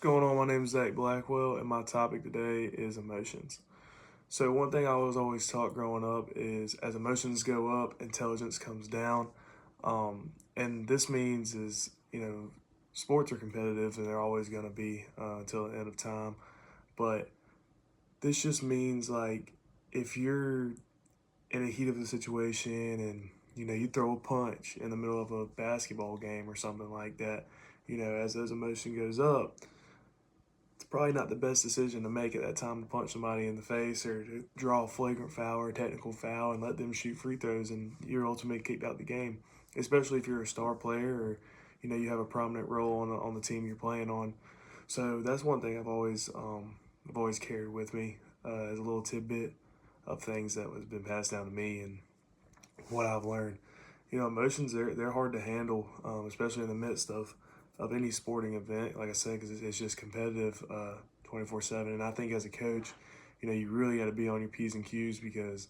What's going on? My name is Zach Blackwell, and my topic today is emotions. So, one thing I was always taught growing up is as emotions go up, intelligence comes down. And this means sports are competitive and they're always going to be until the end of time. But this just means like if you're in a heat of the situation and you throw a punch in the middle of a basketball game or something like that, as those emotion goes up, it's probably not the best decision to make at that time to punch somebody in the face or to draw a flagrant foul or a technical foul and let them shoot free throws and you're ultimately kicked out the game. Especially if you're a star player or you have a prominent role on the team you're playing on. So that's one thing I've always carried with me as a little tidbit of things that has been passed down to me and what I've learned. Emotions they're hard to handle, especially in the midst of any sporting event. Like I said, because it's just competitive 24/7. And I think as a coach, you really got to be on your p's and q's because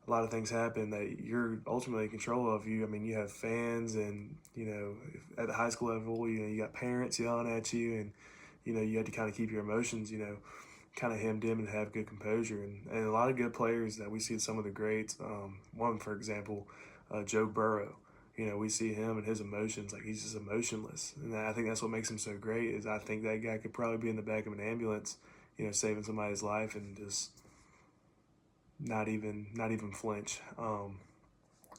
a lot of things happen that you're ultimately in control of. I mean, you have fans, and at the high school level, you got parents yelling at you, and you had to kind of keep your emotions, kind of hemmed in and have good composure. And a lot of good players that we see some of the greats. One, for example, Joe Burrow. We see him and his emotions, like he's just emotionless. And I think that's what makes him so great is I think that guy could probably be in the back of an ambulance, saving somebody's life and just not even flinch.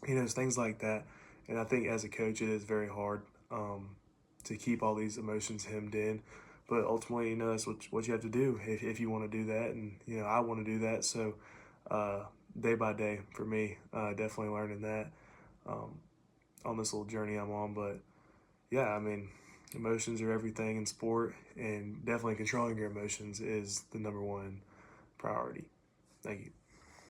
It's things like that. And I think as a coach, it is very hard to keep all these emotions hemmed in. But ultimately, that's what you have to do if you want to do that. And, I want to do that. So day by day for me, definitely learning that um, on this little journey I'm on. But yeah, I mean, emotions are everything in sport. And definitely controlling your emotions is the number one priority. Thank you.